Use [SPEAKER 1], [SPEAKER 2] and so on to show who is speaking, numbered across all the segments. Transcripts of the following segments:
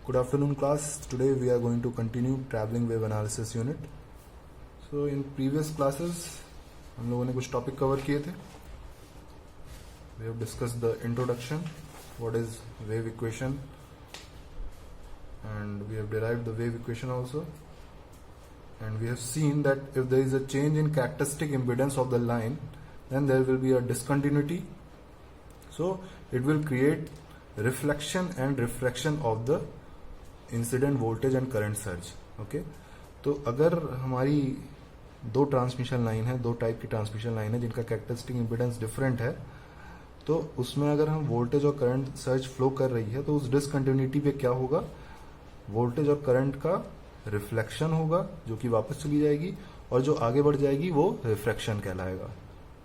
[SPEAKER 1] Good afternoon class. Today we are going to continue traveling wave analysis unit. So in previous classes हम लोगों ने कुछ topic cover किए थे. We have discussed the introduction, what is wave equation, and we have derived the wave equation also. And we have seen that if there is a change in characteristic impedance of the line, then there will be a discontinuity. So it will create reflection and refraction of the incident voltage and current surge. Okay, तो अगर हमारी दो transmission line है, दो type की transmission line है जिनका characteristic impedance different है, तो उसमें अगर हम वोल्टेज और करंट सर्ज फ्लो कर रही है तो उस डिसकंटिन्यूटी पे क्या होगा, वोल्टेज और करंट का रिफ्लेक्शन होगा जो कि वापस चली जाएगी, और जो आगे बढ़ जाएगी वो रिफ्रैक्शन कहलाएगा.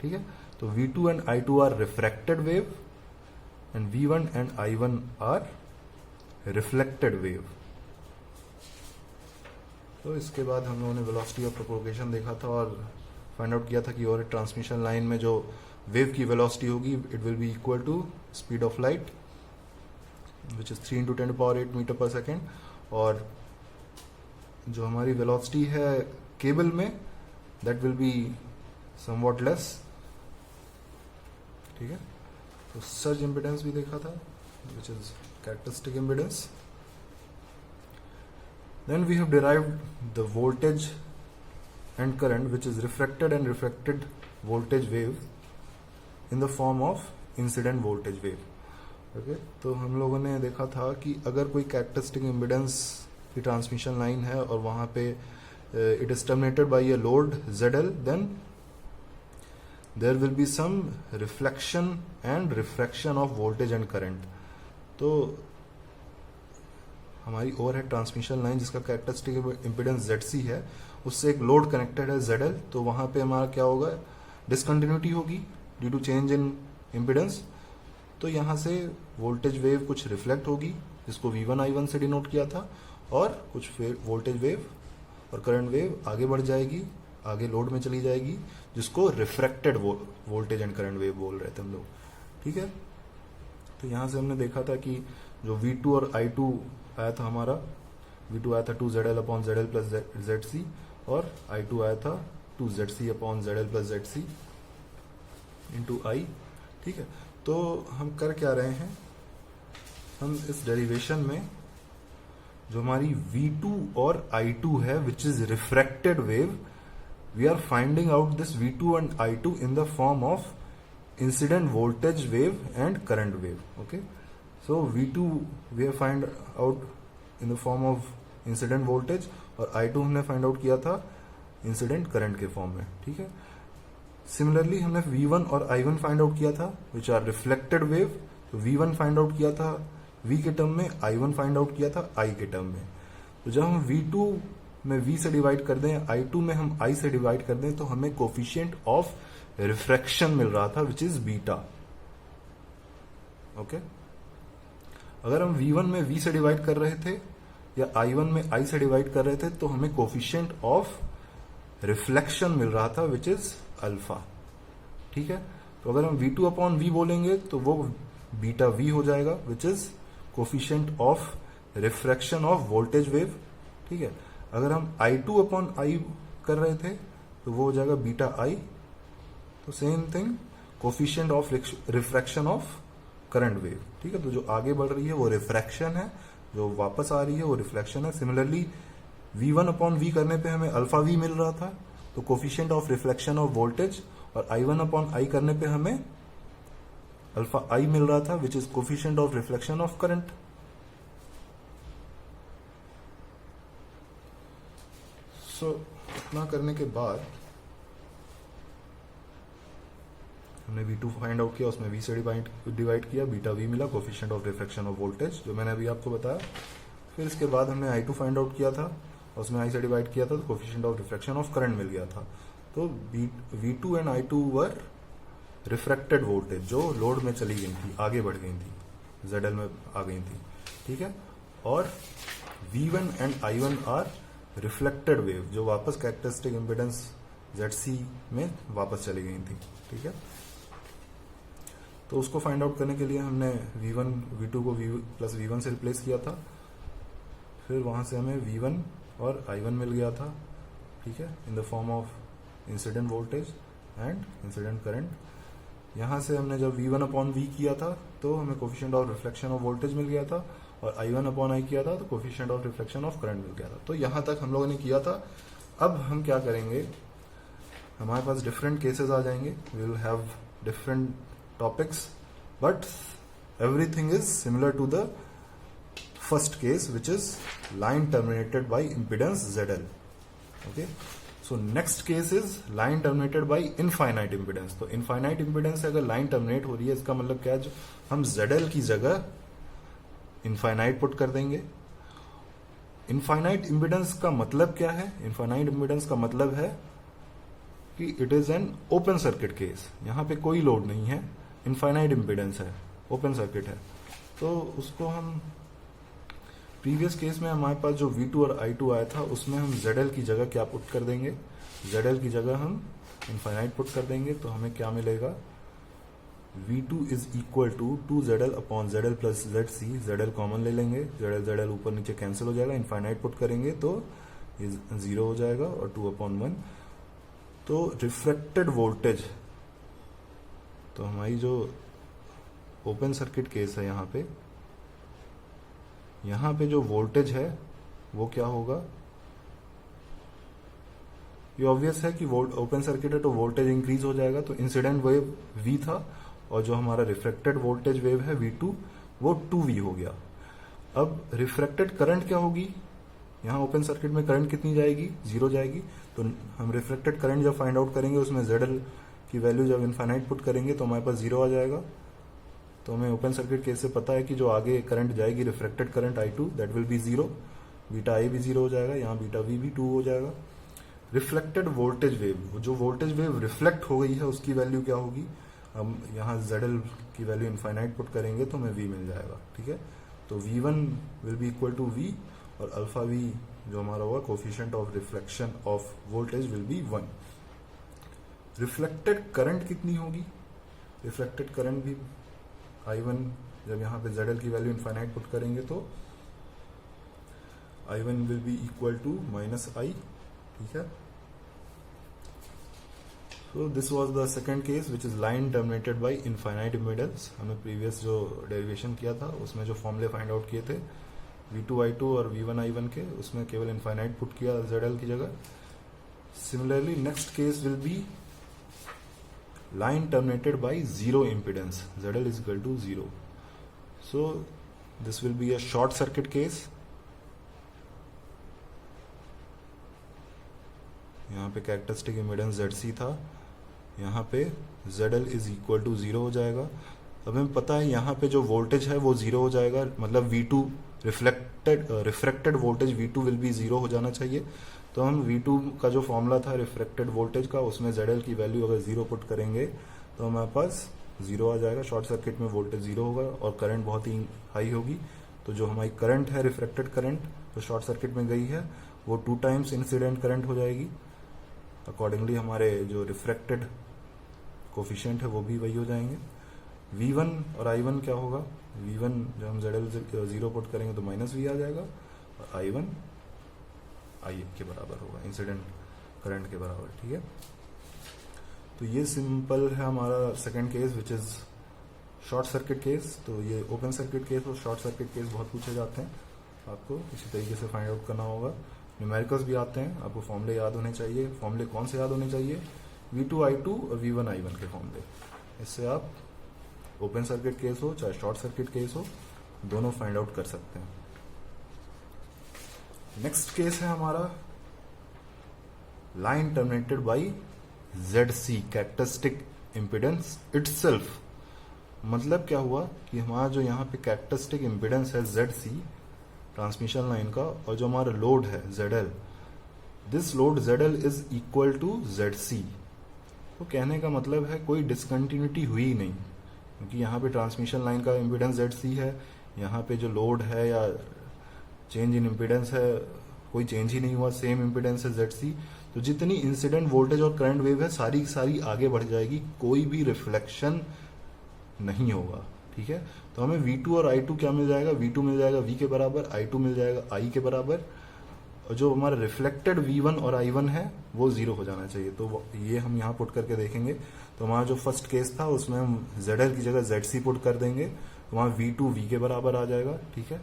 [SPEAKER 1] ठीक है, तो V2 and I2 are refracted wave and V1 and I1 are reflected wave. तो इसके बाद हम लोगों ने वेलोसिटी ऑफ प्रोपोगेशन देखा था और फाइंड आउट किया था कि और ट्रांसमिशन लाइन में जो वेव की वेलोसिटी होगी it will be equal to speed of light which is 3 × 10⁸ metre per second, और जो हमारी वेलोसिटी है केबल में that will be somewhat less. ठीक है, तो सर्ज इम्पिडेंस भी देखा था which is characteristic impedance. Then we have derived the voltage and current which is refracted and refracted voltage wave in the form of incident voltage wave. Okay, तो हम लोगों ने देखा था कि अगर कोई characteristic impedance की ट्रांसमिशन लाइन है और वहाँ पे it is terminated by a load ZL, then there will be some reflection and refraction of voltage and current. तो हमारी ओवरहेड ट्रांसमिशन लाइन जिसका कैरेक्टरिस्टिक इम्पीडेंस ZC है, उससे एक लोड कनेक्टेड है ZL, तो वहां पे हमारा क्या होगा, डिसकंटिन्यूटी होगी due to change in impedance. तो यहां से वोल्टेज वेव कुछ रिफ्लेक्ट होगी जिसको V1 I1 से डिनोट किया था, और कुछ वोल्टेज वेव और करंट वेव आगे बढ़ जाएगी, आगे लोड में चली जाएगी, जिसको refracted voltage and current wave बोल रहे थे हम लोग. ठीक है, तो यहां से हमने देखा था कि जो V2 और I2 आया था हमारा, V2 आया था 2ZL upon ZL plus ZC, और I2 आया था 2ZC upon ZL plus ZC into I. ठीक है, तो हम कर क्या रहे हैं, हम इस डेरिवेशन में जो हमारी V2 और I2 है which is refracted wave, we are finding out this V2 and I2 in the form of incident voltage wave and current wave. Okay, so V2 we have find out in the form of incident voltage और I2 हमने find out किया था incident current के form में. ठीक है, similarly हमने V1 और I1 find out किया था which are reflected wave. तो V1 find out किया था V के टर्म में, I1 find out किया था I के टर्म में. तो जब हम V2 में V से डिवाइड कर दें, I2 में हम I से डिवाइड कर दें, तो हमें कोफिशिएंट ऑफ रिफ्रैक्शन मिल रहा था विच इज बीटा. ओके, अगर हम V1 में V से डिवाइड कर रहे थे या I1 में I से डिवाइड कर रहे थे, तो हमें कोफिशिएंट ऑफ रिफ्लेक्शन मिल रहा था विच इज अल्फा. ठीक है, तो अगर हम V2 अपॉन V बोलेंगे तो वो बीटा V हो जाएगा विच is coefficient of refraction of voltage wave. ठीक है, अगर हम I2 अपॉन I कर रहे थे तो वो हो जाएगा बीटा I. तो same thing coefficient of refraction of current wave. ठीक है, तो जो आगे बढ़ रही है वो रिफ्रैक्शन है, जो वापस आ रही है वो रिफ्लेक्शन है. सिमिलरली V1 अपॉन V करने पे हमें अल्फा V मिल रहा था, तो coefficient of reflection of voltage, और I1 अपॉन I करने पे हमें अल्फा I मिल रहा था which is coefficient of reflection of current. So इतना करने के बाद हमने V2 फाइंड आउट किया, उसमें V से डिवाइड किया, बीटा V मिला, coefficient of reflection of voltage जो मैंने अभी आपको बताया. फिर इसके बाद हमने I2 फाइंड आउट किया था और उसमें I से डिवाइड किया था, तो coefficient of reflection of current मिल गया था. तो V2 and I2 were refracted voltage जो लोड में चली गई थी, आगे बढ़ गई थी, ZL में आ गई थी. ठीक है, और V1 and I1 are reflected wave जो वापस कैरेक्टरिस्टिक इम्पीडेंस ZC में वापस चली गई थी. ठीक है, तो उसको फाइंड आउट करने के लिए हमने V1 V2 को V प्लस V1 से रिप्लेस किया था. फिर वहाँ से हमें V1 और I1 मिल गया था, ठीक है, इन the form of incident voltage and incident current. यहाँ से हमने जब V1 अपॉन V किया था तो हमें coefficient of reflection of voltage मिल गया था, और I1 अपॉन I किया था तो coefficient of reflection of current मिल गया था। तो यहाँ तक हम लोगों ने किया था। अब हम क्या करेंगे, हमारे पास डिफरेंट केसेस आ जाएंगे, we will have different topics, but everything is similar to the first case which is line terminated by impedance ZL। Okay, so next case is line terminated by infinite impedance. तो infinite impedance से अगर line terminate हो रही है, इसका मतलब क्या है, हम ZL की जगह इनफाइनाइट पुट कर देंगे। इनफाइनाइट इम्पिडेंस का मतलब क्या है? इनफाइनाइट इम्पिडेंस का मतलब है कि it is an open circuit case, यहां पे कोई लोड नहीं है, इनफाइनाइट इम्पिडेंस है, ओपन सर्किट है। तो उसको हम प्रीवियस केस में हमारे पास जो V2 और I2 आया था उसमें हम ZL की जगह क्या पुट कर देंगे, ZL की जगह हम इनफाइनाइट पुट कर देंगे। तो हमें क्या मिलेगा, V2 is equal to 2ZL upon ZL plus ZC, ZL common ले लेंगे, ZL ऊपर नीचे कैंसिल हो जाएगा, इनफाइनाइट पुट करेंगे तो ये 0 हो जाएगा और 2/1। तो रिफ्लेक्टेड वोल्टेज, तो हमारी जो ओपन सर्किट केस है यहाँ पे जो वोल्टेज है वो क्या होगा, ये ऑब्वियस है कि ओपन सर्किट है तो वोल्टेज इंक्रीज हो जाएगा। तो इंसिडेंट वेव V था और जो हमारा रिफ्लेक्टेड वोल्टेज वेव है V2 वो 2V हो गया। अब रिफ्लेक्टेड करंट क्या होगी, यहाँ ओपन सर्किट में करंट कितनी जाएगी, 0 जाएगी। तो हम रिफ्लेक्टेड करंट जब फाइंड आउट करेंगे उसमें ZL की वैल्यू जब इनफाइनाइट पुट करेंगे तो हमारे पास 0 आ जाएगा। तो हमें ओपन सर्किट केस से पता है कि जो आगे करंट जाएगी reflected current I2 that will be 0, beta I भी 0 हो जाएगा, यहाँ बीटा V भी 2 हो जाएगा। रिफ्लेक्टेड वोल्टेज वेव, जो वोल्टेज वेव रिफ्लेक्ट हो गई है उसकी वैल्यू क्या होगी, हम यहाँ ZL की वैल्यू इनफाइनाइट पुट करेंगे तो हमें V मिल जाएगा, ठीक है। तो V1 will be equal to V और अल्फा V जो हमारा होगा coefficient of reflection of voltage will be 1। Reflected current कितनी होगी, रिफ्लेक्टेड करंट भी I1 जब यहाँ पे ZL की वैल्यू इनफाइनाइट पुट करेंगे तो I1 will be equal to -I, ठीक है। So this was the second case which is line terminated by infinite impedance। हमने प्रीवियस जो डेरिवेशन किया था उसमें जो फॉर्मूले फाइंड आउट किए थे V2 I2 और V1 I1 के, उसमें केवल इनफाइनाइट पुट किया ZL की जगह। Similarly next case will be line terminated by zero impedance, ZL is equal to 0। So this will be a short circuit case। यहाँ पे कैरेक्टरिस्टिक इम्पीडेंस ZC था, यहाँ पे ZL is equal to 0 हो जाएगा। अब हमें पता है यहाँ पे जो वोल्टेज है वो 0 हो जाएगा, मतलब V2 reflected voltage V2 will be 0 हो जाना चाहिए। तो हम V2 का जो फॉर्मूला था रिफ्लेक्टेड वोल्टेज का, उसमें ZL की वैल्यू अगर 0 पुट करेंगे तो हमारे पास 0 आ जाएगा। शॉर्ट सर्किट में वोल्टेज 0 होगा और करंट बहुत ही हाई होगी। तो जो हमारी करंट है रिफ्लेक्टेड करंट जो शॉर्ट सर्किट में गई है वो 2 टाइम्स इंसिडेंट करंट हो जाएगी। अकॉर्डिंगली हमारे जो रिफ्लेक्टेड कोफिशिएंट है वो भी वही हो जाएंगे। V1 और I1 क्या होगा, V1 जब हम ZL 0 पुट करेंगे तो -V आ जाएगा और I1 I के बराबर होगा, इंसिडेंट करंट के बराबर, ठीक है। तो ये सिंपल है हमारा second case which is short circuit case. तो ये ओपन सर्किट केस और शॉर्ट सर्किट केस बहुत पूछे जाते हैं, आपको इसी तरीके से फाइंड आउट करना होगा। न्यूमेरिकल्स भी आते हैं, आपको फॉर्मूले याद होने चाहिए। फॉर्मूले कौन से याद होने चाहिए, V2 I2 और V1 I1 के फॉर्मूले। इससे आप ओपन सर्किट केस हो चाहे शॉर्ट सर्किट केस हो दोनों फाइंड आउट कर सकते हैं। नेक्स्ट केस है हमारा line terminated by ZC, characteristic impedance itself. मतलब क्या हुआ कि हमारा जो यहाँ पे कैरेक्टरिस्टिक इम्पीडेंस है ZC ट्रांसमिशन लाइन का, और जो हमारा लोड है ZL, this load ZL is equal to ZC। तो कहने का मतलब है कोई डिसकंटिन्यूटी हुई ही नहीं, क्योंकि यहाँ पे ट्रांसमिशन लाइन का इम्पीडेंस ZC है, यहाँ पे जो लोड है या चेंज इन इम्पीडेंस है कोई चेंज ही नहीं हुआ, सेम इम्पीडेंस है ZC। तो जितनी इंसिडेंट वोल्टेज और करंट वेव है सारी की सारी आगे बढ़ जाएगी, कोई भी रिफ्लेक्शन नहीं होगा, ठीक है। तो हमें V2 और I2 क्या मिल जाएगा, V2 मिल जाएगा V के बराबर, I2 मिल जाएगा I के बराबर, और जो हमारा रिफ्लेक्टेड V1 और I1 है वो 0 हो जाना चाहिए। तो ये हम यहाँ पुट करके देखेंगे। तो हमारा जो फर्स्ट केस था उसमें हम ZL की जगह ZC पुट कर देंगे, तो वहाँ V2 V के बराबर आ जाएगा, ठीक है।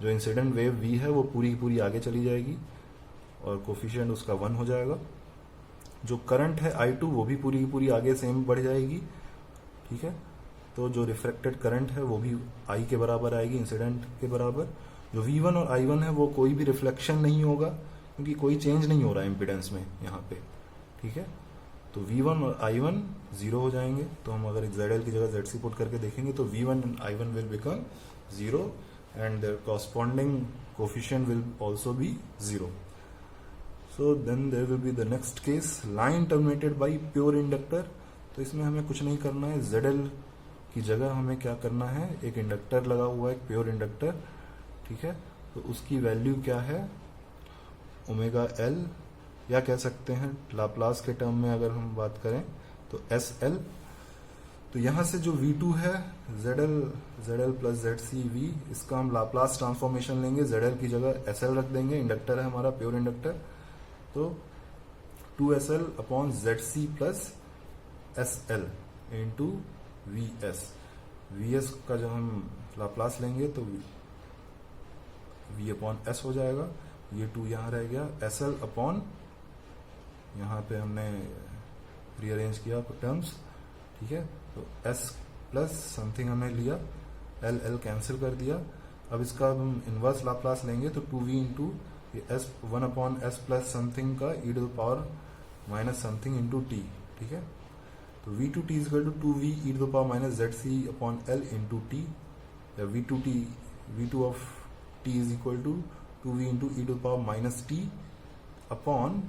[SPEAKER 1] जो इंसिडेंट वेव V है वो पूरी की पूरी आगे चली जाएगी और कोफिशिएंट उसका 1 हो जाएगा। जो करंट है I2 वो भी पूरी की पूरी आगे सेम बढ़ जाएगी, ठीक है। तो जो रिफ्लेक्टेड करंट है वो भी I के बराबर आएगी, इंसिडेंट के बराबर। जो V1 और I1 है वो कोई भी रिफ्लेक्शन नहीं होगा, क्योंकि कोई चेंज नहीं हो रहा है इम्पिडेंस में यहाँ पे, ठीक है। तो V1 और I1 0 हो जाएंगे। तो हम अगर ZL की जगह ZC पुट करके देखेंगे तो V1 and I1 will become 0 and their corresponding coefficient will also be 0. So then there will be the next case, line terminated by pure inductor. तो इसमें हमें कुछ नहीं करना है, ZL की जगह हमें क्या करना है, एक इंडक्टर लगा हुआ है, एक प्योर इंडक्टर, ठीक है। तो उसकी वैल्यू क्या है, ओमेगा L, या कह सकते हैं लाप्लास के टर्म में अगर हम बात करें तो SL। तो यहां से जो V2 है ZL प्लस ZCV, इसका हम लाप्लास ट्रांसफॉर्मेशन लेंगे, ZL की जगह SL रख देंगे, इंडक्टर है हमारा प्योर इंडक्टर। तो 2SL upon ZC plus SL into VS का जब हम लाप्लास लेंगे तो V अपॉन S हो जाएगा, ये 2 यहाँ रह गया, SL अपॉन, यहाँ पे हमने रीअरेंज किया टर्म्स, ठीक है। तो S प्लस समथिंग हमने लिया, L कैंसिल कर दिया। अब इसका हम इनवर्स लाप्लास लेंगे तो 2V into S 1 upon S plus something का e to the power minus something into T, ठीक है। तो V2T is equal to 2V e to the power minus ZC upon L into T, या V2 of T is equal to 2V into e to the power minus T upon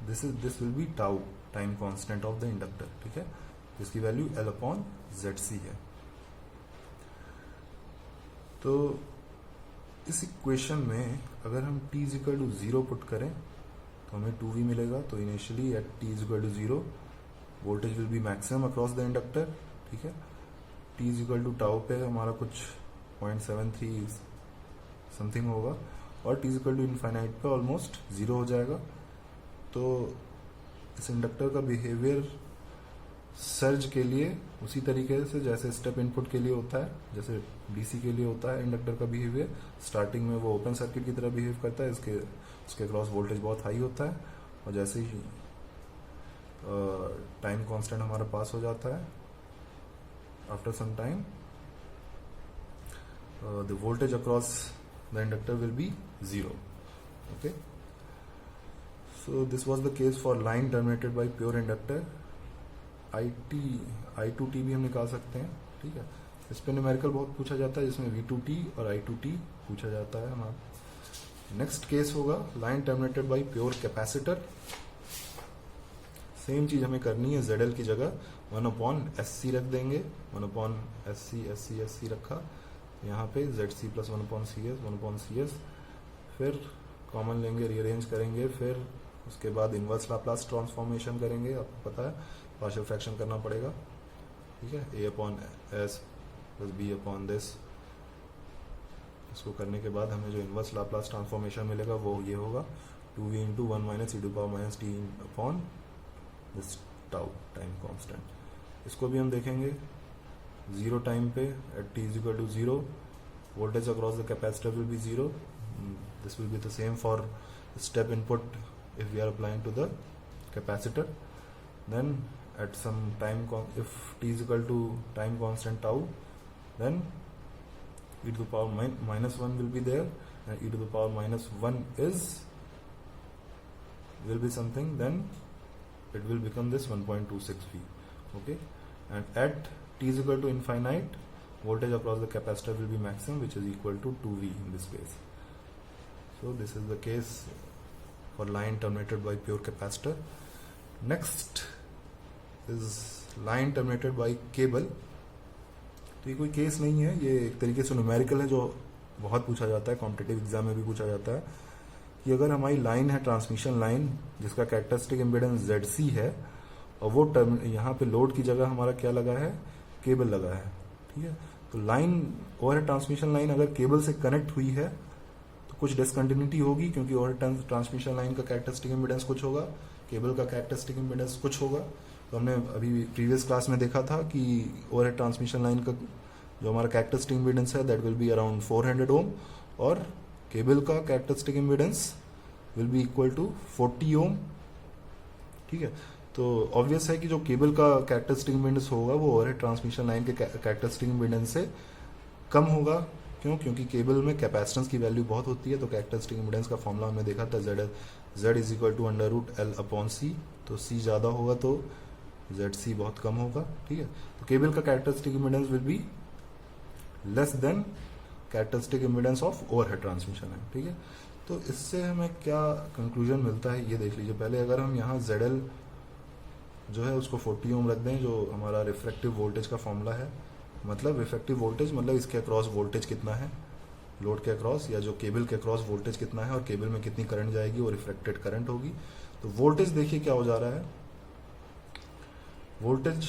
[SPEAKER 1] this will be tau, time constant of the inductor, ठीक है, जिसकी value L upon ZC है। तो इस equation में अगर हम t is equal to 0 put करें तो हमें 2V मिलेगा। तो initially at t is equal to 0 voltage will be maximum across the inductor, ठीक है। t is equal to tau पे हमारा कुछ 0.73 समथिंग होगा, और t is equal to infinite पे ऑलमोस्ट 0 हो जाएगा। तो इस इंडक्टर का बिहेवियर सर्ज के लिए उसी तरीके से जैसे स्टेप इनपुट के लिए होता है, जैसे डीसी के लिए होता है इंडक्टर का बिहेवियर। स्टार्टिंग में वो ओपन सर्किट की तरह बिहेव करता है, इसके क्रॉस वोल्टेज बहुत हाई होता है, और जैसे ही टाइम कांस्टेंट हमारा पास हो जाता है, after some time the voltage across the inductor will be 0, okay. So this was the case for line terminated by pure inductor. I2T भी हम निकाल सकते हैं, ठीक है। इस पे न्यूमेरिकल बहुत पूछा जाता है, जिसमें V2T और I2T पूछा जाता है हमारा। नेक्स्ट केस होगा line terminated bye pure capacitor. Same चीज हमें करनी है, ZL की जगह 1 अपॉन SC रख देंगे, 1 अपॉन SC रखा, यहाँ पे ZC प्लस 1 अपॉन CS, फिर कॉमन लेंगे, रीअरेंज करेंगे, फिर उसके बाद इनवर्स लाप्लास ट्रांसफॉर्मेशन करेंगे, आपको पता है पार्शियल फ्रैक्शन करना पड़ेगा, ठीक है। A upon S plus B upon this, इसको करने के बाद हमें जो इनवर्स लाप्लास ट्रांसफॉर्मेशन मिलेगा वो ये होगा 2V into 1 minus e to power minus T upon this tau, time constant. इसको भी हम देखेंगे 0 टाइम पे at t is equal to 0, voltage across the capacitor will be 0। This will be the same for step input if we are applying to the capacitor. Then at some time, if t is equal to time constant tau, then e to the power minus 1 will be there, and e to the power minus 1 will be something, then it will become this 1.26V, okay. And at t is equal to infinite, voltage across the capacitor will be maximum, which is equal to 2V in this case. So this is the case for line terminated by pure capacitor. Next is line terminated by cable. तो ये कोई case नहीं है, ये एक तरीके से numerical है जो बहुत पूछा जाता है, कॉम्पिटिटिव एग्जाम में भी पूछा जाता है कि अगर हमारी लाइन है, ट्रांसमिशन लाइन, जिसका कैरेक्टरिस्टिक इम्पीडेंस ZC है, और वो यहाँ पे लोड की जगह हमारा क्या लगा है, केबल लगा है, ठीक है। तो लाइन ओवरहेड ट्रांसमिशन लाइन अगर केबल से कनेक्ट हुई है तो कुछ डिसकंटिन्यूटी होगी, क्योंकि ओवरहेड ट्रांसमिशन लाइन का कैरेक्टरिस्टिक इम्पीडेंस कुछ होगा, केबल का कैरेक्टरिस्टिक इम्पीडेंस कुछ होगा। तो हमने अभी प्रीवियस क्लास में देखा था कि ओवरहेड ट्रांसमिशन लाइन का जो हमारा कैरेक्टरिस्टिक इम्पीडेंस है that will be around 400 ohm, और केबल का characteristic impedance will be equal to 40 ohm. ठीक है। तो ऑब्वियस है कि जो केबल का कैरेक्टरिस्टिक इम्पीडेंस होगा वो ओवरहेड ट्रांसमिशन लाइन के कैरेक्टरिस्टिक इम्पीडेंस से कम होगा। क्यों? क्योंकि केबल में कैपेसिटेंस की वैल्यू बहुत होती है। तो कैरेक्टरिस्टिक इम्पीडेंस का फॉर्मूला हमने देखा था Z is equal to under root L upon C. तो सी ज़्यादा होगा तो ZC बहुत कम होगा। ठीक है। तो केबल का characteristic impedance will be less than characteristic impedance of overhead transmission line. ठीक है। तो इससे हमें क्या कंक्लूजन मिलता है ये देख लीजिए। पहले अगर हम यहाँ ZL जो है उसको 40 ओम रख दें, जो हमारा रिफ्लेक्टिव वोल्टेज का फॉर्मूला है, मतलब रिफ्लेक्टिव वोल्टेज मतलब इसके अक्रॉस वोल्टेज कितना है लोड के अक्रॉस, या जो केबल के अक्रॉस वोल्टेज कितना है और केबल में कितनी करंट जाएगी वो रिफ्लेक्टेड करंट होगी। तो वोल्टेज देखिए क्या हो जा रहा है। वोल्टेज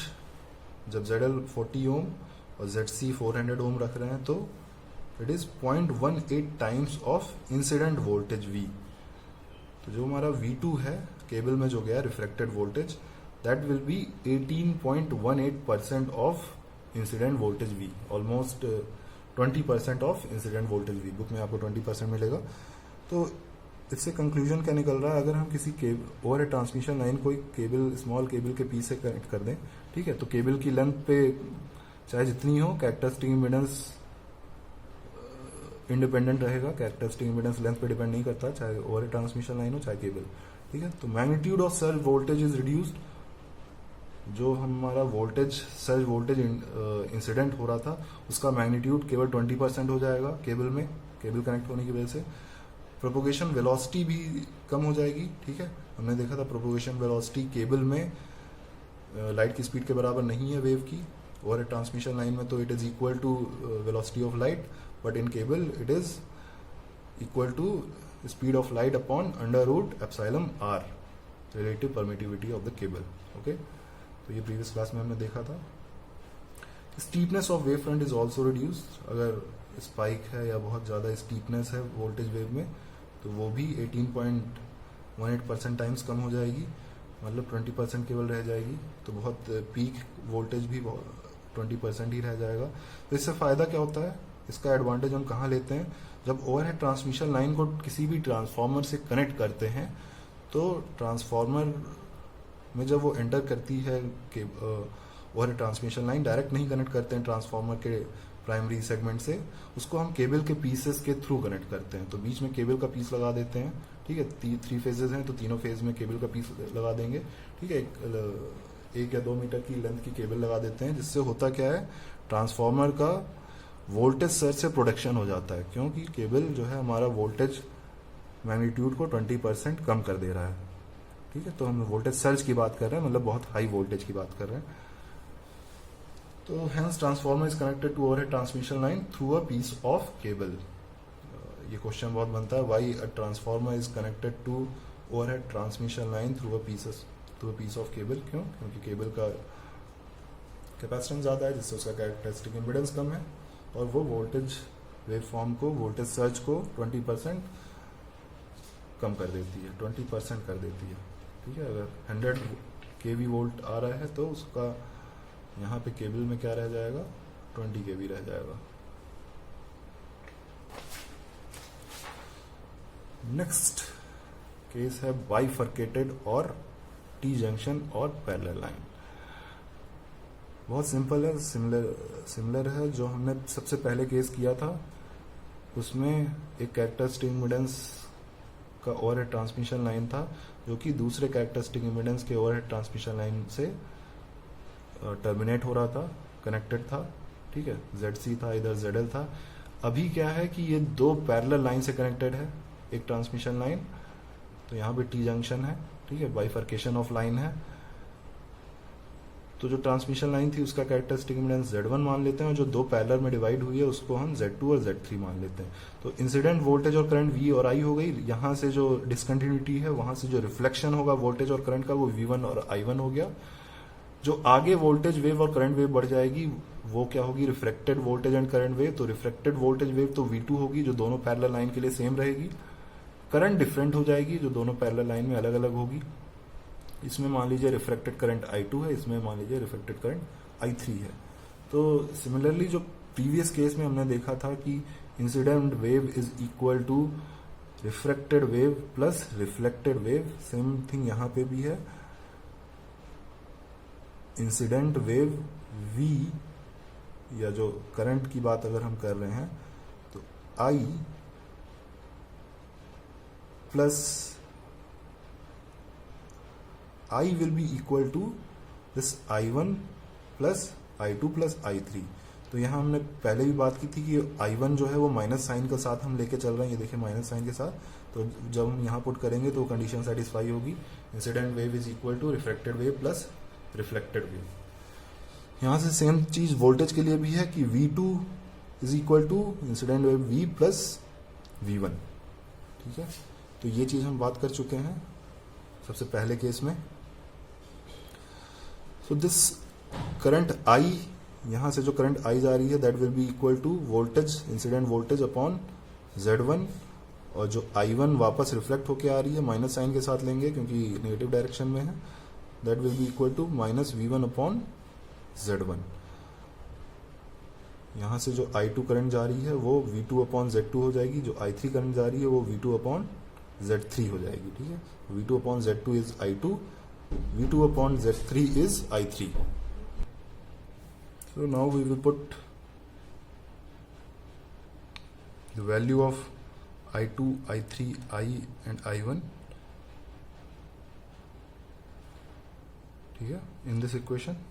[SPEAKER 1] जब ZL 40 ओम और ZC 400 ओम रख रहे हैं तो it is 0.18 times of incident voltage V। तो जो हमारा V2 है केबल में जो गया reflected voltage that will B 18.18% of incident voltage V, almost 20% of incident voltage V। Book में आपको 20% मिलेगा। तो इससे कंक्लूजन क्या निकल रहा है, अगर हम किसी ओवरहेड ट्रांसमिशन लाइन को केबल स्मॉल केबल के पीस से कनेक्ट कर दें, ठीक है, तो केबल की लेंथ पे चाहे जितनी हो कैरेक्टरिस्टिक इम्पीडेंस इंडिपेंडेंट रहेगा। कैरेक्टरिस्टिक इम्पीडेंस लेंथ पे डिपेंड नहीं करता, चाहे ओवरहेड ट्रांसमिशन लाइन हो चाहे केबल। ठीक है। तो magnitude of surge voltage is reduced. जो हमारा वोल्टेज सर्ज वोल्टेज इंसिडेंट हो रहा था उसका मैग्नीट्यूड केवल 20% हो जाएगा केबल में, केबल कनेक्ट होने की वजह से। प्रोपोगेशन वेलोसिटी भी कम हो जाएगी। ठीक है। हमने देखा था प्रोपोगेशन वेलोसिटी केबल में लाइट की स्पीड के बराबर नहीं है वेव की। ओवरहेड ट्रांसमिशन लाइन में तो it is equal to velocity of light, but in cable it is equal to speed of light upon under root epsilon r, relative permittivity of the cable. Okay. तो ये previous class में हमने देखा था। Steepness of wave front is also reduced. अगर spike है या बहुत ज़्यादा स्टीपनेस है वोल्टेज वेव में तो वो भी 18.18% टाइम्स कम हो जाएगी, मतलब 20% केवल रह जाएगी। तो बहुत पीक वोल्टेज भी 20% ही रह जाएगा। तो इससे फ़ायदा क्या होता है, इसका एडवांटेज हम कहाँ लेते हैं, जब ओवरहेड ट्रांसमिशन लाइन को किसी भी ट्रांसफार्मर से कनेक्ट करते हैं तो ट्रांसफार्मर में जब वो एंटर करती है कि ओवरहेड ट्रांसमिशन लाइन डायरेक्ट नहीं कनेक्ट करते हैं ट्रांसफार्मर के प्राइमरी सेगमेंट से, उसको हम केबल के पीसेस के थ्रू कनेक्ट करते हैं। तो बीच में केबल का पीस लगा देते हैं। ठीक है। 3 फेजेस हैं तो तीनों फेज में केबल का पीस लगा देंगे। ठीक है। 1 या 2 मीटर की लेंथ की केबल लगा देते हैं, जिससे होता क्या है, ट्रांसफार्मर का वोल्टेज सर्ज से प्रोटेक्शन हो जाता है, क्योंकि केबल जो है हमारा वोल्टेज मैग्नीट्यूड को 20% कम कर दे रहा है। ठीक है। तो हम वोल्टेज सर्ज की बात कर रहे हैं, मतलब बहुत हाई वोल्टेज की बात कर रहे हैं। तो hence transformer is connected to overhead transmission line through a piece of cable. ये क्वेश्चन बहुत बनता है, why a transformer is connected to overhead transmission line through a piece of cable. क्यों? क्योंकि केबल का कैपेसिटेंस ज़्यादा है, जिससे उसका कैरेक्टरिस्टिक इम्पीडेंस कम है, और वो वोल्टेज वेव फॉर्म को, वोल्टेज सर्ज को 20% कम कर देती है, 20% कर देती है। ठीक है। अगर 100 kV वोल्ट आ रहा है तो उसका यहाँ पे केबल में क्या रह जाएगा, 20 kV रह जाएगा। नेक्स्ट केस है बाइफर्केटेड और टी जंक्शन और पैरेलल लाइन। बहुत सिंपल है, सिमिलर है जो हमने सबसे पहले केस किया था। उसमें एक कैरेक्टरिस्टिक इम्पीडेंस का ओवरहेड ट्रांसमिशन लाइन था जो कि दूसरे कैरेक्टरिस्टिक इम्पीडेंस के ओवरहेड ट्रांसमिशन लाइन से टर्मिनेट हो रहा था, कनेक्टेड था। ठीक है। ZC था, इधर ZL था। अभी क्या है कि ये 2 पैरेलल लाइन से कनेक्टेड है, एक ट्रांसमिशन लाइन, तो यहाँ पे टी जंक्शन है। ठीक है। बाइफर्केशन ऑफ लाइन है। तो जो ट्रांसमिशन लाइन थी उसका कैरेक्टरिस्टिक इम्पीडेंस Z1 मान लेते हैं, और जो 2 पैरेलल में डिवाइड हुई है उसको हम Z2 और Z3 मान लेते हैं। तो इंसिडेंट वोल्टेज और करंट V और I हो गई। यहाँ से जो डिसकंटिन्यूटी है वहां से जो रिफ्लेक्शन होगा वोल्टेज और करंट का वो V1 और I1 हो गया। जो आगे वोल्टेज वेव और करंट वेव बढ़ जाएगी वो क्या होगी, refracted voltage and current wave. तो रिफ्रेक्टेड वोल्टेज वेव तो V2 होगी जो दोनों पैरेलल लाइन के लिए सेम रहेगी। करंट डिफरेंट हो जाएगी जो दोनों पैरेलल लाइन में अलग अलग होगी। इसमें मान लीजिए रिफ्रेक्टेड करंट I2 है, इसमें मान लीजिए रिफ्रेक्टेड करंट I3 है। तो सिमिलरली जो प्रीवियस केस में हमने देखा था कि incident wave is equal to refracted wave plus reflected wave, same thing यहां पे भी है। इंसिडेंट वेव V या जो करंट की बात अगर हम कर रहे हैं तो I plus I will be equal to this I1 plus I2 plus I3। तो यहाँ हमने पहले भी बात की थी कि I1 जो है वो माइनस साइन के साथ हम लेके चल रहे हैं, ये देखिए माइनस साइन के साथ। तो जब हम यहाँ पुट करेंगे तो कंडीशन सेटिस्फाई होगी। Incident wave is equal to reflected wave plus reflected wave. यहाँ से सेम चीज वोल्टेज के लिए भी है कि V2 is equal to incident wave V plus V1। ठीक है, तो ये चीज हम बात कर चुके हैं सबसे पहले केस में। सो दिस करंट I, यहां से जो करंट I जा रही है that will be equal to voltage, incident voltage upon Z1, और जो I1 वापस रिफ्लेक्ट होके आ रही है माइनस साइन के साथ लेंगे क्योंकि नेगेटिव डायरेक्शन में है, that will be equal to minus V1 upon Z1। यहां से जो I2 करंट जा रही है वो V2 अपॉन Z2 हो जाएगी, जो I3 करंट जा रही है वो V2 अपॉन Z3 हो जाएगी। ठीक है, V2 upon Z2 is I2, V2 upon Z3 is I3. So now we will put the value of I2, I3, I and I1, ठीक है, in this equation।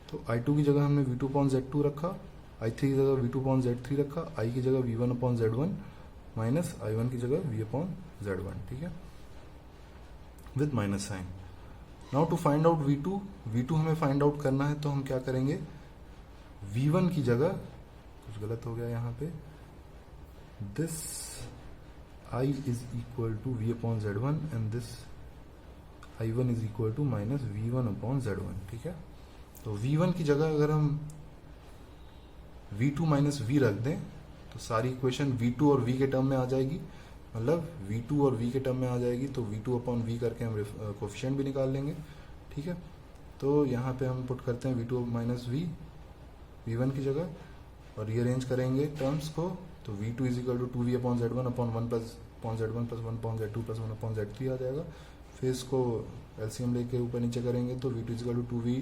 [SPEAKER 1] तो I2 की जगह हमने V2 upon Z2 रखा, I3 की जगह V2 upon Z3 रखा, I की जगह V1 upon Z1 minus I1 की जगह V upon Z1। ठीक है, with minus sign. Now to find out V2 हमें फाइंड आउट करना है तो हम क्या करेंगे, V1 की जगह, कुछ गलत हो गया यहाँ पे, this I is equal to V upon Z1 and this I1 is equal to minus V1 upon Z1। ठीक है, तो V1 की जगह अगर हम V2 माइनस V रख दें तो सारी इक्वेशन V2 और V के टर्म में आ जाएगी, मतलब V2 और V के टर्म में आ जाएगी। तो V2 अपॉन V करके हम कोफिशिएंट भी निकाल लेंगे। ठीक है, तो यहाँ पे हम पुट करते हैं V2 माइनस V V1 की जगह और रीअरेंज करेंगे टर्म्स को। तो V2 is equal to 2V upon Z1 upon 1 plus upon Z1 plus 1 upon Z2 plus 1 upon Z3 आ जाएगा। फिर इसको एलसीएम लेके ऊपर नीचे करेंगे तो V2 is equal to 2V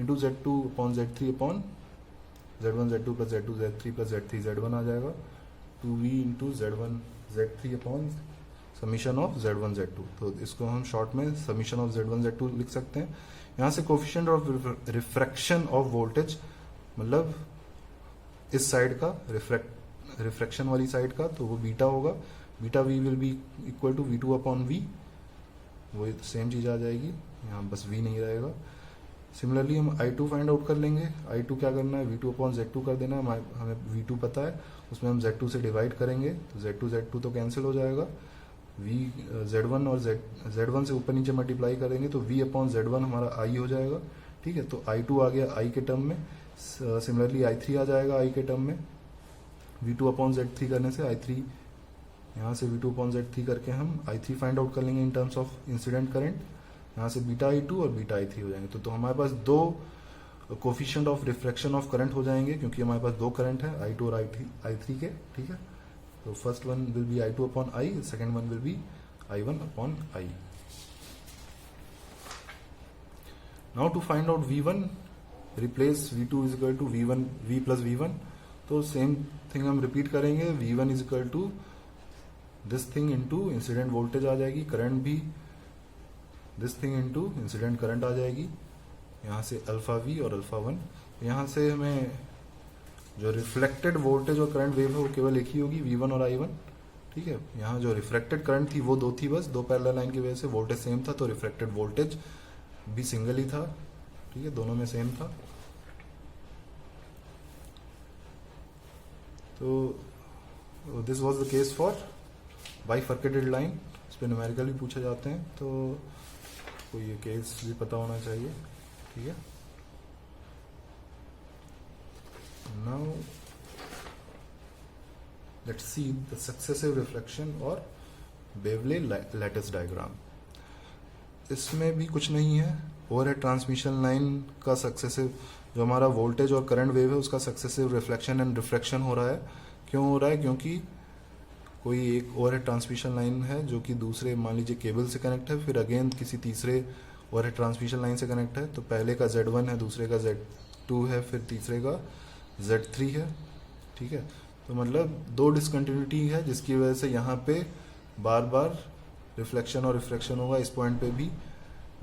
[SPEAKER 1] into Z2 upon Z3 upon Z1 Z2 plus Z2 Z3 plus Z3 Z1 आ जाएगा। 2V into Z1 Z3 upon summation of Z1 Z2। तो इसको हम शॉर्ट में समीशन ऑफ Z1 Z2 लिख सकते हैं। यहाँ से coefficient of refraction of voltage, मतलब इस साइड का रिफ्रैक्शन वाली साइड का, तो वो बीटा होगा। Beta V will be equal to V2 upon V, वो सेम चीज आ जाएगी, यहाँ बस V नहीं रहेगा। सिमिलरली हम I2 फाइंड आउट कर लेंगे। I2 क्या करना है, V2 अपॉन Z2 कर देना है, हमें V2 पता है, उसमें हम Z2 से डिवाइड करेंगे तो Z2 तो कैंसिल हो जाएगा। Z1 और Z1 से ऊपर नीचे मल्टीप्लाई करेंगे तो V अपॉन Z1 हमारा I हो जाएगा। ठीक है, तो I2 आ गया I के टर्म में, सिमिलरली I3 आ जाएगा I के टर्म में। V2 अपॉन Z3 करने से I3, यहाँ से V2 अपॉन Z3 करके हम I3 फाइंड आउट कर लेंगे in terms of incident current. यहाँ से बीटा I2 और बीटा I3 हो जाएंगे। तो हमारे पास दो coefficient of refraction of current हो जाएंगे क्योंकि हमारे पास दो करंट है I2 और I3 के। ठीक है, तो first one will be I2 upon I, second one will be I1 upon I। Now to find out V1, replace V2 is equal to V plus V1। तो सेम थिंग हम repeat करेंगे, V1 is equal to this thing into incident voltage आ जाएगी, current भी this thing into incident current आ जाएगी, यहाँ से अल्फा V और अल्फा 1। यहाँ से हमें जो रिफ्लेक्टेड वोल्टेज और करंट वेव है वो केवल एक ही होगी, V1 और I1। ठीक है, यहाँ जो रिफ्लेक्टेड करंट थी वो दो थी, बस दो पैरेलल लाइन की वजह से वोल्टेज सेम था, तो रिफ्लेक्टेड वोल्टेज भी सिंगल ही था। ठीक है, दोनों में सेम था। तो this was the case for bifurcated line, इस पर न्यूमेरिकल भी पूछे जाते हैं। तो आपको ये केस भी पता होना चाहिए, ठीक है। Now let's see the successive reflection और बेवले लैटिस डायग्राम। इसमें भी कुछ नहीं है, ओवरहेड ट्रांसमिशन लाइन का सक्सेसिव जो हमारा वोल्टेज और करंट वेव है उसका सक्सेसिव रिफ्लेक्शन एंड रिफ्रैक्शन हो रहा है। क्यों हो रहा है? क्योंकि कोई एक ओवरहेड ट्रांसमिशन लाइन है जो कि दूसरे मान लीजिए केबल से कनेक्ट है, फिर अगेन किसी तीसरे ओवरहेड ट्रांसमिशन लाइन से कनेक्ट है। तो पहले का Z1 है, दूसरे का Z2 है, फिर तीसरे का Z3 है, ठीक है। तो मतलब दो डिसकंटिन्यूटी है जिसकी वजह से यहाँ पे बार बार रिफ्लेक्शन और रिफ्रैक्शन होगा, इस पॉइंट पे भी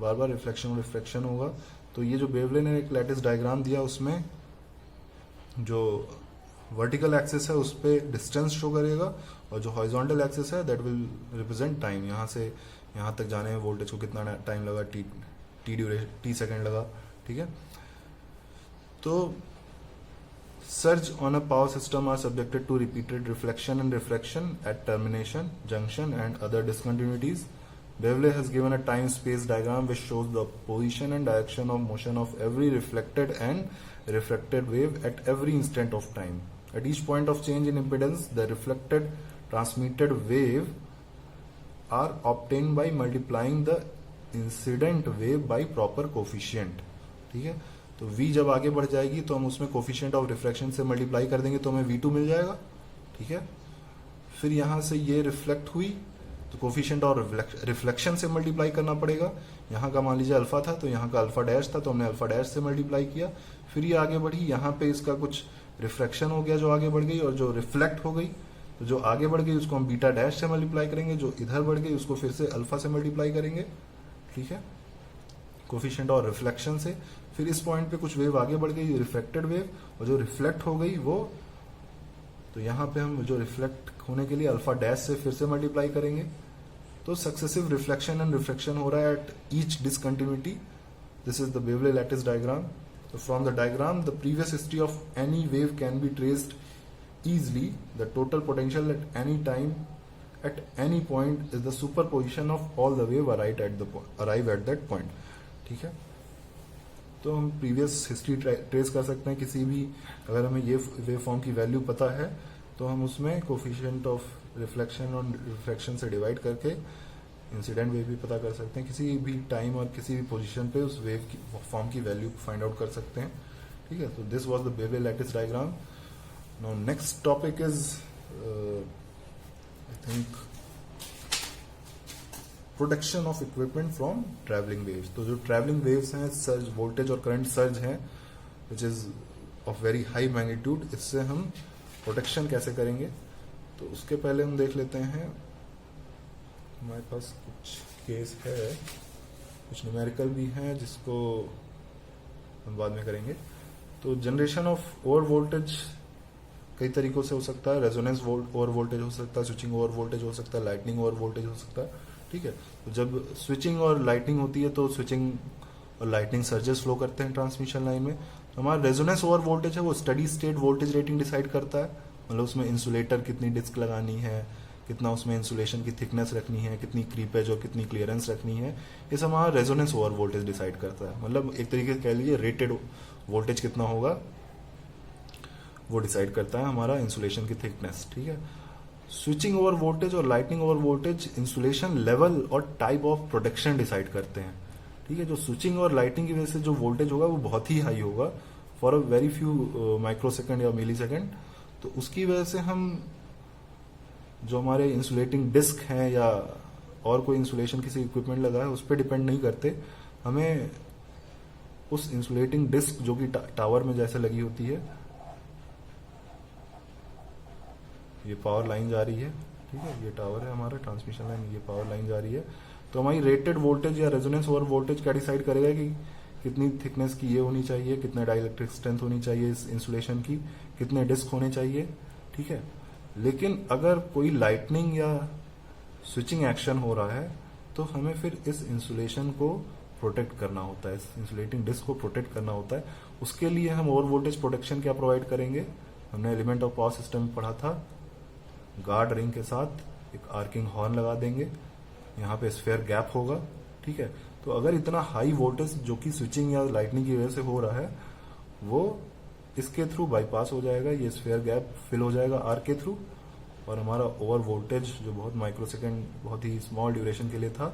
[SPEAKER 1] बार बार रिफ्लेक्शन और रिफ्रैक्शन होगा। तो ये जो बेवले ने एक लैटिस डायग्राम दिया उसमें जो वर्टिकल एक्सिस है उस पे डिस्टेंस शो करेगा और जो हॉरिजॉन्टल एक्सिस है दैट विल रिप्रेजेंट टाइम। यहाँ से यहाँ तक जाने में वोल्टेज को कितना टाइम लगा, टी सेकेंड लगा, ठीक है। तो surge on a power system are subjected to repeated reflection and refraction at termination, junction and other discontinuities. Beveley has given a time-space diagram which shows the position and direction of motion of every reflected and refracted wave at every instant of time. At each point of change in impedance, the reflected transmitted wave are obtained by multiplying the incident wave by proper coefficient, ठीक है। तो v जब आगे बढ़ जाएगी तो हम उसमें कोफिशिएंट ऑफ रिफ्रैक्शन से मल्टीप्लाई कर देंगे तो हमें v2 मिल जाएगा, ठीक है। फिर यहाँ से ये रिफ्लेक्ट हुई तो कोफिशिएंट और रिफ्लेक्शन से मल्टीप्लाई करना पड़ेगा। यहाँ का मान लीजिए अल्फा था तो यहाँ का अल्फा डैश था तो हमने अल्फा डैश से मल्टीप्लाई किया। फिर ये आगे बढ़ी, यहाँ पे इसका कुछ रिफ्रैक्शन हो गया जो आगे बढ़ गई, और जो रिफ्लेक्ट हो गई तो जो आगे बढ़ गई उसको हम बीटा डैश से मल्टीप्लाई करेंगे, जो इधर बढ़ गई उसको फिर से अल्फा से मल्टीप्लाई करेंगे, ठीक है, कोफिशिएंट और रिफ्लेक्शन से। फिर इस पॉइंट पे कुछ वेव आगे बढ़ गई रिफ्लेक्टेड वेव, और जो रिफ्लेक्ट हो गई वो, तो यहाँ पे हम जो रिफ्लेक्ट होने के लिए अल्फा डैश से फिर से मल्टीप्लाई करेंगे। तो सक्सेसिव रिफ्लेक्शन एंड रिफ्रैक्शन हो रहा है at each discontinuity. This is the Bewley lattice diagram. So from the diagram, the previous history of any wave can be traced easily. The total potential at any time, at any point, is the superposition of all the wave arrive at that point. ठीक है। तो हम previous history trace कर सकते हैं किसी भी, अगर हमें ये वेव फॉर्म की वैल्यू पता है तो हम उसमें कोफिशिएंट ऑफ रिफ्लेक्शन और रिफ्रैक्शन से डिवाइड करके इंसिडेंट वेव भी पता कर सकते हैं। किसी भी टाइम और किसी भी पोजीशन पे उस वेव की फॉर्म की वैल्यू फाइंड आउट कर सकते हैं, ठीक है। तो this was the Bewley lattice diagram. Now next topic is I think protection of equipment from travelling waves. तो जो ट्रैवलिंग वेव्स हैं, सर्ज वोल्टेज और करंट सर्ज हैं which is of very high magnitude, इससे हम प्रोटेक्शन कैसे करेंगे। तो उसके पहले हम देख लेते हैं, हमारे पास कुछ केस है, कुछ न्यूमेरिकल भी हैं जिसको हम बाद में करेंगे। तो जनरेशन ऑफ ओवर वोल्टेज कई तरीकों से हो सकता है। रेजोनेंस ओवर वोल्टेज हो सकता है, स्विचिंग ओवर वोल्टेज हो सकता है, लाइटनिंग ओवर वोल्टेज हो सकता है, ठीक है। तो जब स्विचिंग और लाइटनिंग होती है तो स्विचिंग और लाइटनिंग सर्जेस फ्लो करते हैं ट्रांसमिशन लाइन में। तो हमारा रेजोनेंस ओवर वोल्टेज है वो steady state voltage rating decide करता है, मतलब उसमें इंसुलेटर कितनी डिस्क लगानी है, कितना उसमें इंसुलेशन की थिकनेस रखनी है, कितनी क्रीपेज और कितनी क्लियरेंस रखनी है, ये सब हमारा रेजोनेंस ओवर वोल्टेज डिसाइड करता है। मतलब एक तरीके से कह लीजिए रेटेड वोल्टेज कितना होगा वो डिसाइड करता है हमारा इंसुलेशन की थिकनेस, ठीक है। स्विचिंग ओवर वोल्टेज और lightning over voltage insulation level और टाइप ऑफ प्रोटेक्शन डिसाइड करते हैं, ठीक है। जो स्विचिंग और लाइटनिंग की वजह से जो वोल्टेज होगा वो बहुत ही हाई होगा for a very few micro second या मिली सेकेंड। तो उसकी वजह से हम जो हमारे इंसुलेटिंग डिस्क हैं या और कोई इंसुलेशन किसी इक्विपमेंट लगा है उस पर डिपेंड नहीं करते, हमें उस इंसुलेटिंग डिस्क जो कि टावर में जैसे लगी होती है, ये पावर लाइन जा रही है, ठीक है, ये टावर है हमारा ट्रांसमिशन लाइन, ये पावर लाइन जा रही है। तो हमारी रेटेड वोल्टेज या रेजोनेंस ओवर वोल्टेज क्या डिसाइड करेगा कि कितनी थिकनेस की ये होनी चाहिए, कितने डाइलेक्ट्रिक स्ट्रेंथ होनी चाहिए इस इंसुलेशन की, कितने डिस्क होने चाहिए, ठीक है। लेकिन अगर कोई लाइटनिंग या स्विचिंग एक्शन हो रहा है तो हमें फिर इस इंसुलेशन को प्रोटेक्ट करना होता है, इस इंसुलेटिंग डिस्क को प्रोटेक्ट करना होता है। उसके लिए हम ओवर वोल्टेज प्रोटेक्शन क्या प्रोवाइड करेंगे, हमने एलिमेंट ऑफ पावर सिस्टम में पढ़ा था, गार्ड रिंग के साथ एक आर्किंग हॉर्न लगा देंगे, यहाँ पे स्फेयर गैप होगा, ठीक है। तो अगर इतना हाई वोल्टेज जो कि स्विचिंग या लाइटनिंग की वजह से हो रहा है वो इसके थ्रू बाईपास हो जाएगा, ये स्फेयर गैप फिल हो जाएगा आर के थ्रू, और हमारा ओवर वोल्टेज जो बहुत माइक्रोसेकंड बहुत ही स्मॉल ड्यूरेशन के लिए था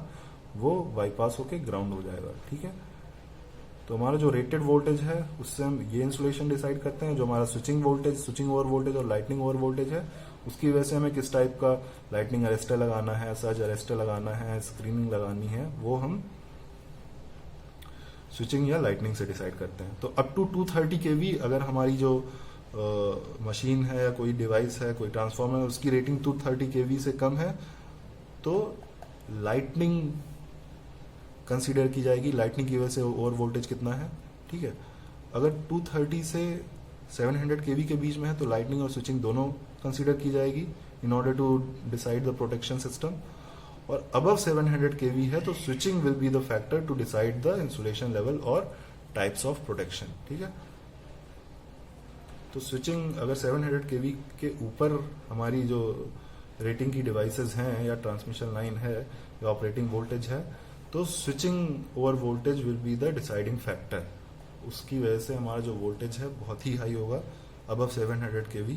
[SPEAKER 1] वो बाईपास होके ग्राउंड हो जाएगा। ठीक है, तो हमारा जो रेटेड वोल्टेज है उससे हम ये इंसुलेशन डिसाइड करते हैं। जो हमारा switching voltage, switching over voltage और लाइटनिंग ओवर वोल्टेज है उसकी वजह से हमें किस टाइप का लाइटनिंग अरेस्टर लगाना है, सर्ज अरेस्टर लगाना है, स्क्रीनिंग लगानी है, वो हम स्विचिंग या लाइटनिंग से डिसाइड करते हैं। तो अप टू 230 kV अगर हमारी जो मशीन है या कोई डिवाइस है, कोई ट्रांसफॉर्मर है, उसकी रेटिंग 230 kV से कम है तो लाइटनिंग कंसीडर की जाएगी। लाइटनिंग की वजह से ओवर वोल्टेज कितना है। ठीक है, अगर 230 से 700 kV के बीच में है तो लाइटनिंग और स्विचिंग दोनों कंसीडर की जाएगी in order to decide the protection system. और अबव 700 kV है तो switching will be the factor to decide the insulation level और टाइप्स ऑफ प्रोटेक्शन। ठीक है, तो स्विचिंग अगर 700 kV के ऊपर हमारी जो रेटिंग की डिवाइसेस हैं या ट्रांसमिशन लाइन है या ऑपरेटिंग वोल्टेज है तो switching over voltage will be the deciding factor. उसकी वजह से हमारा जो वोल्टेज है बहुत ही हाई होगा अबव 700 kV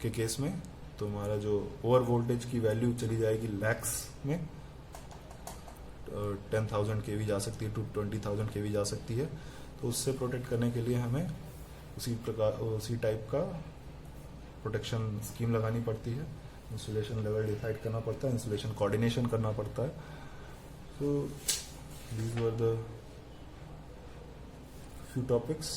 [SPEAKER 1] के केस में। तो हमारा जो ओवर वोल्टेज की वैल्यू चली जाएगी लैक्स में, 10,000 kV जा सकती है, 20,000 kV जा सकती है। तो उससे प्रोटेक्ट करने के लिए हमें उसी टाइप का प्रोटेक्शन स्कीम लगानी पड़ती है। इंसुलेशन लेवल डिसाइड करना पड़ता है, इंसुलेशन कोऑर्डिनेशन करना पड़ता है। So these were the few topics